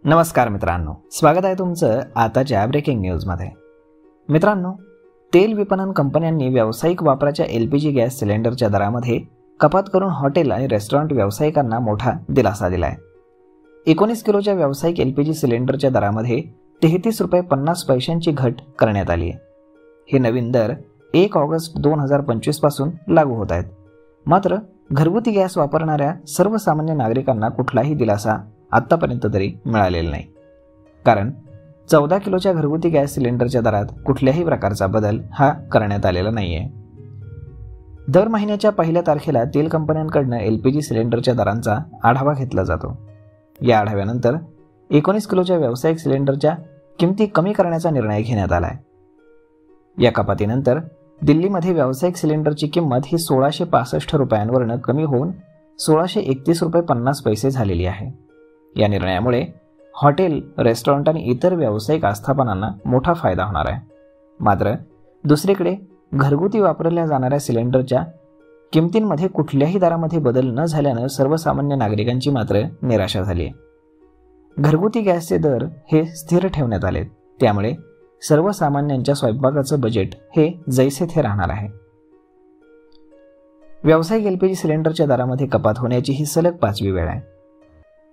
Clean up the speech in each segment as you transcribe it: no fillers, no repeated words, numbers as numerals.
नमस्कार मित्रांनो, स्वागत आहे तुमचं आताच्या ब्रेकिंग न्यूजमध्ये। मित्रांनो, तेल विपणन कंपन्यांनी व्यावसायिक वापराच्या LPG गॅस सिलेंडरच्या दरामध्ये कपात करून हॉटेल आणि रेस्टॉरंट व्यावसायिकांना मोठा दिलासा दिला आहे। 19 किलोच्या व्यावसायिक LPG सिलेंडरच्या दरामध्ये 33 रुपये 50 पैशांची घट करण्यात आली आहे। हे नवीन दर 1 ऑगस्ट 2025 पासून लागू होत आहेत। मात्र घरगुती गॅस वापरणाऱ्या सर्वसामान्य नागरिकांना कुठलाही दिलासा आत्तापर्यंत तरी मिळालेला नाही, कारण 14 किलोच्या घरगुती गॅस सिलेंडरच्या दरात कुठल्याही प्रकारचा बदल हा करण्यात आलेला नाहीये। दर महिन्याच्या पहिल्या तारखेला तेल कंपन्यांकडून LPG सिलेंडरच्या दरांचा आढावा घेतला जातो। या आढाव्यानंतर 19 किलोच्या व्यावसायिक सिलेंडरच्या किमती कमी करण्याचा निर्णय घेण्यात आला आहे। या कपातीनंतर दिल्लीमध्ये व्यावसायिक सिलेंडरची किंमत ही 1665 रुपयांवरून कमी होऊन 1631 रुपये 50 पैसे झालेली आहे। या निर्णयामुळे हॉटेल, रेस्टॉरंट आणि इतर व्यावसायिक आस्थापनांना मोठा फायदा होणार आहे। मात्र दुसरीकडे घरगुती वापरल्या जाणाऱ्या सिलेंडरच्या किमतींमध्ये कुठल्याही दरामध्ये बदल न झाल्यानं सर्वसामान्य नागरिकांची मात्र निराशा झाली आहे। घरगुती गॅसचे दर हे स्थिर ठेवण्यात आले, त्यामुळे सर्वसामान्यांच्या स्वयंपाकाचं बजेट हे जैसे थे राहणार आहे। व्यावसायिक LPG सिलेंडरच्या दरामध्ये कपात होण्याची ही सलग 5वी वेळ आहे।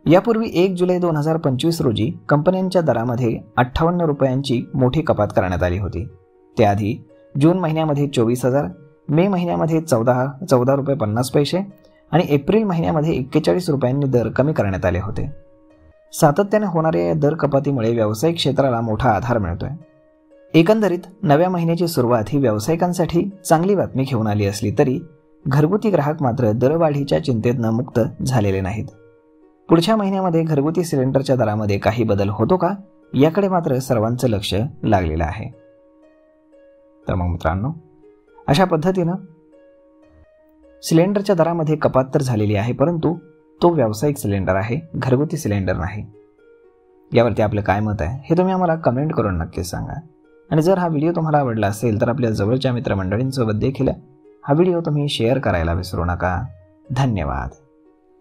यापूर्वी 1 जुलै 2025 रोजी कंपन्यांच्या दरामध्ये 58 रुपयांची मोठी कपात करण्यात आली होती। त्याआधी जून महिन्यामध्ये 24,000, मे महिन्यामध्ये 14 रुपये 50 पैसे आणि एप्रिल महिन्यामध्ये 41 रुपयांनी दर कमी करण्यात आले होते। सातत्याने होणाऱ्या या दर कपातीमुळे व्यावसायिक क्षेत्राला मोठा आधार मिळतोय। एकंदरीत नव्या महिन्याची सुरुवात ही व्यावसायिकांसाठी चांगली बातमी घेऊन आली असली तरी घरगुती ग्राहक मात्र दरवाढीच्या चिंतेतनं मुक्त झालेले नाहीत। पुढच्या महिन्यामध्ये घरगुती सिलेंडरच्या दरामध्ये काही बदल होतो का, याकडे मात्र सर्वांचं लक्ष लागलेलं आहे। तर मग मित्रांनो, अशा पद्धतीनं सिलेंडरच्या दरामध्ये कपात तर झालेली आहे, परंतु तो व्यावसायिक सिलेंडर आहे, घरगुती सिलेंडर नाही। यावरती आपलं काय मत आहे हे तुम्ही आम्हाला कमेंट करून नक्कीच सांगा। आणि जर हा व्हिडिओ तुम्हाला आवडला असेल तर आपल्या जवळच्या मित्रमंडळींसोबत देखील हा व्हिडिओ तुम्ही शेअर करायला विसरू नका। धन्यवाद।